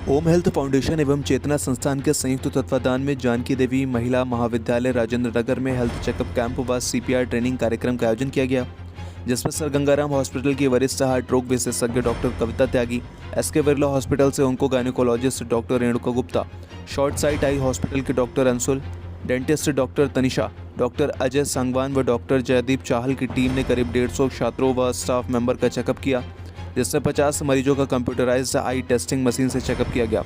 ओम health foundation एवं चेतना संस्थान के संयुक्त तत्वाधान में जानकी देवी महिला महाविद्यालय राजेंद्र नगर में हेल्थ चेकअप कैंप व सीपीआर ट्रेनिंग कार्यक्रम का आयोजन किया गया, जिसमें सर गंगाराम हॉस्पिटल की वरिष्ठ हार्ट रोग विशेषज्ञ doctor Kavita Tyagi, S K Birla hospital से उनको gynaecologist doctor Renuka Gupta, short sight eye hospital के doctor Anshul, dentist doctor Tanisha, doctor Ajay Sangwan व डॉक्टर जयदीप चाहल की टीम ने करीब 150 छात्रों व स्टाफ मेंबर का चेकअप किया, जिसमें 50 मरीजों का कंप्यूटराइज्ड आई टेस्टिंग मशीन से चेकअप किया गया।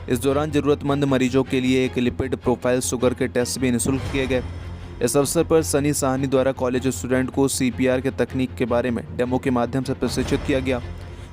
इस दौरान जरूरतमंद मरीजों के लिए एक लिपिड प्रोफाइल शुगर के टेस्ट भी निःशुल्क किए गए। इस अवसर पर सनी साहनी द्वारा कॉलेज स्टूडेंट को सीपीआर के तकनीक के बारे में डेमो के माध्यम से प्रशिक्षित किया गया।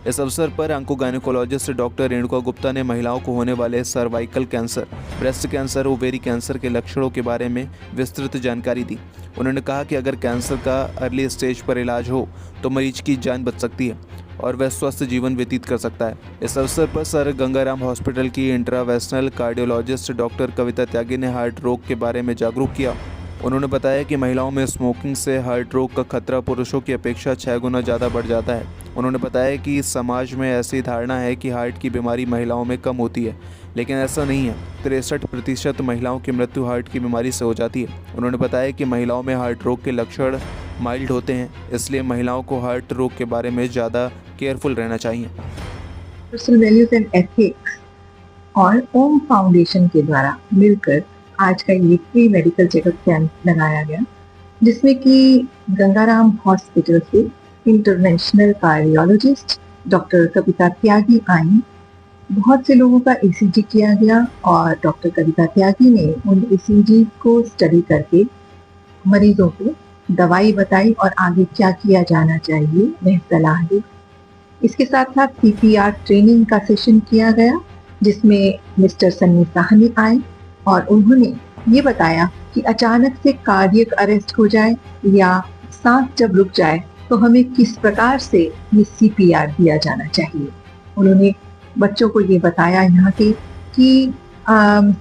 इस अवसर पर ऑन्कोगायनेकोलॉजिस्ट डॉक्टर रेणुका गुप्ता ने महिलाओं को होने वाले cervical cancer, breast cancer, ovary cancer के लक्षणों के बारे में विस्तृत जानकारी दी। उन्होंने कहा कि अगर कैंसर का अर्ली स्टेज पर इलाज हो तो मरीज की जान बच सकती है और वह स्वस्थ जीवन व्यतीत कर सकता है। इस अवसर पर सर गंगाराम हॉस्पिटल की इंट्रावेस्नल कार्डियोलॉजिस्ट डॉक्टर कविता त्यागी ने हार्ट रोग के बारे में जागरूक किया। उन्होंने बताया कि महिलाओं में स्मोकिंग से हार्ट रोग का खतरा पुरुषों की अपेक्षा 6 गुना ज़्यादा बढ़ जाता है। उन्होंने बताया कि समाज में ऐसी धारणा है कि हार्ट की बीमारी महिलाओं में कम होती है, लेकिन ऐसा नहीं है। 63% महिलाओं की मृत्यु हार्ट की बीमारी से हो जाती है। उन्होंने बताया कि महिलाओं में हार्ट रोग के लक्षण माइल्ड होते हैं, इसलिए महिलाओं को हार्ट रोग के बारे में ज़्यादा केयरफुल रहना चाहिए। पर्सनल वैल्यूज एंड एथिक्स और ओम फाउंडेशन के द्वारा मिलकर आज का ये फ्री मेडिकल चेकअप कैंप लगाया गया, जिसमें कि गंगाराम हॉस्पिटल से इंटरवेंशनल कार्डियोलॉजिस्ट डॉक्टर कविता त्यागी आई। बहुत से लोगों का ईसीजी किया गया और डॉक्टर कविता त्यागी ने उन ईसीजी को स्टडी करके मरीजों को दवाई बताई और आगे क्या किया जाना चाहिए वह सलाह दी। इसके साथ साथ सीपीआर ट्रेनिंग का सेशन किया गया, जिसमें मिस्टर सन्नी साहनी आए और उन्होंने ये बताया कि अचानक से कार्डियक अरेस्ट हो जाए या सांस जब रुक जाए तो हमें किस प्रकार से ये सीपीआर दिया जाना चाहिए। उन्होंने बच्चों को ये बताया यहाँ के कि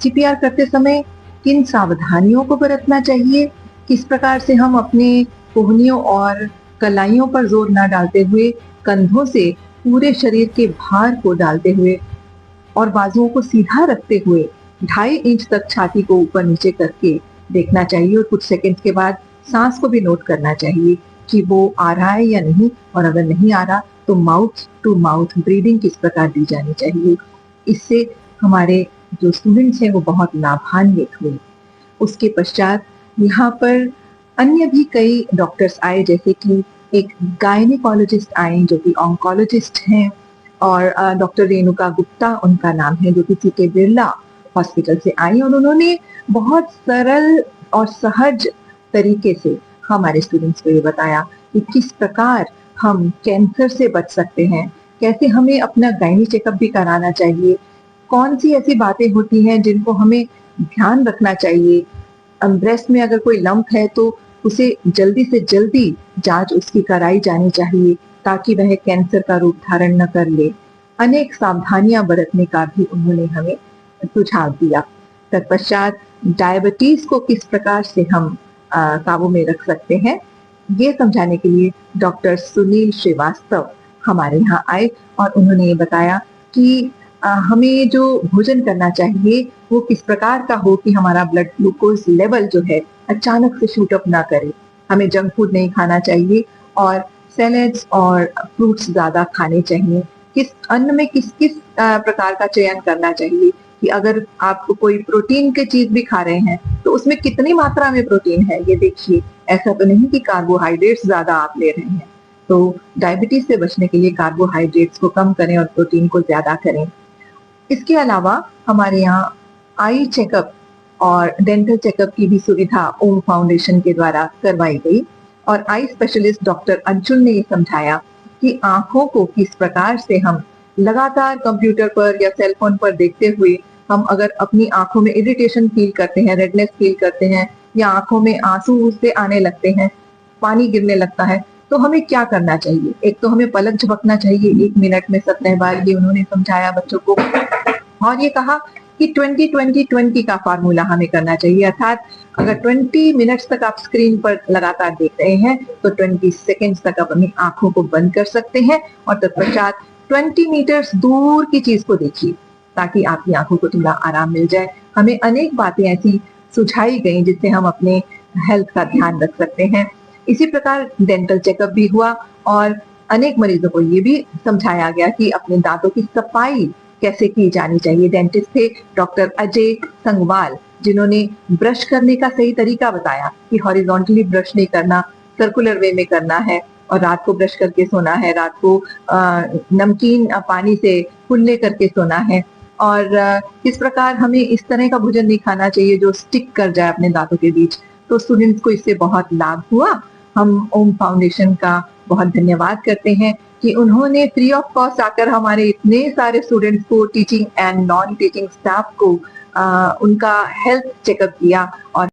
सीपीआर करते समय किन सावधानियों को बरतना चाहिए, किस प्रकार से हम अपने कोहनियों और कलाइयों पर जोर न डालते हुए कंधों से पूरे शरीर के भार को डालते हुए और बाजुओं को सीधा रखते हुए 2.5 इंच तक छाती को ऊपर नीचे करके देखना चाहिए और कुछ सेकंड्स के बाद सांस को भी नोट करना चाहिए कि वो आ रहा है या नहीं, और अगर नहीं आ रहा तो माउथ टू माउथ ब्रीदिंग किस प्रकार दी जानी चाहिए। इससे हमारे जो स्टूडेंट्स हैं वो बहुत लाभान्वित हुए। उसके पश्चात यहाँ पर अन्य भी कई डॉक्टर्स आए, जैसे कि एक गायनेकोलॉजिस्ट आए जो कि ऑन्कोलॉजिस्ट हैं, और डॉक्टर रेणुका गुप्ता उनका नाम है, जो कि सीके बिरला हॉस्पिटल से आई, और उन्होंने बहुत सरल और सहज तरीके से हमारे स्टूडेंट्स को ये बताया कि किस प्रकार हम कैंसर से बच सकते हैं, कैसे हमें अपना गायनी चेकअप भी कराना चाहिए, कौन सी ऐसी बातें होती हैं जिनको हमें ध्यान रखना चाहिए। ब्रेस्ट में अगर कोई लंप है तो उसे जल्दी से जल्दी जांच उसकी कराई जानी चाहिए ताकि वह कैंसर का रूप धारण न कर ले। अनेक सावधानियां बरतने का भी उन्होंने हमें सुझाव दिया। तत्पश्चात डायबिटीज को किस प्रकार से हम काबू में रख सकते हैं, ये समझाने के लिए डॉक्टर सुनील श्रीवास्तव हमारे यहाँ आए और उन्होंने ये बताया कि हमें जो भोजन करना चाहिए वो किस प्रकार का हो कि हमारा ब्लड ग्लूकोज लेवल जो है अचानक से शूट अप ना करे। हमें जंक फूड नहीं खाना चाहिए और सैलेड्स और फ्रूट्स ज्यादा खाने चाहिए। किस अन्न में किस किस प्रकार का चयन करना चाहिए कि अगर आप कोई प्रोटीन की चीज भी खा रहे हैं तो उसमें कितनी मात्रा में प्रोटीन है ये देखिए। ऐसा तो नहीं कि कार्बोहाइड्रेट्स ज्यादा आप ले रहे हैं। तो डायबिटीज से बचने के लिए कार्बोहाइड्रेट्स को कम करें और प्रोटीन को ज्यादा करें। इसके अलावा हमारे यहाँ आई चेकअप और डेंटल चेकअप की भी सुविधा ओम फाउंडेशन के द्वारा करवाई गई और आई स्पेशलिस्ट डॉक्टर अंशुल ने ये समझाया कि आंखों को किस प्रकार से हम लगातार कंप्यूटर पर या सेल फोन पर देखते हुए हम अगर अपनी आंखों में इरिटेशन फील करते हैं, रेडनेस फील करते हैं या आंखों में आंसू से आने लगते हैं, पानी गिरने लगता है, तो हमें क्या करना चाहिए। एक तो हमें पलक झपकना चाहिए 1 मिनट में 17 बार, ये उन्होंने समझाया बच्चों को, और ये कहा कि 20-20-20 का फार्मूला हमें करना चाहिए, अर्थात अगर 20 मिनट्स तक आप स्क्रीन पर लगातार देख रहे हैं तो 20 सेकेंड्स तक आप अपनी आंखों को बंद कर सकते हैं और तत्पश्चात 20 मीटर्स दूर की चीज को देखिए। ताकि आपकी आंखों को थोड़ा आराम मिल जाए। हमें अनेक बातें ऐसी सुझाई गई जिससे हम अपने हेल्थ का ध्यान रख सकते हैं। इसी प्रकार डेंटल चेकअप भी हुआ और अनेक मरीजों को ये भी समझाया गया कि अपने दांतों की सफाई कैसे की जानी चाहिए। डेंटिस्ट थे डॉक्टर अजय संगवाल, जिन्होंने ब्रश करने का सही तरीका बताया कि हॉरिजॉन्टली ब्रश नहीं करना, सर्कुलर वे में करना है और रात को ब्रश करके सोना है, रात को नमकीन पानी से कुल्ले करके सोना है और किस प्रकार हमें इस तरह का भोजन नहीं खाना चाहिए जो स्टिक कर जाए अपने दांतों के बीच। तो स्टूडेंट्स को इससे बहुत लाभ हुआ। हम ओम फाउंडेशन का बहुत धन्यवाद करते हैं कि उन्होंने फ्री ऑफ कॉस्ट आकर हमारे इतने सारे स्टूडेंट्स को, teaching and non teaching staff को उनका हेल्थ चेकअप किया और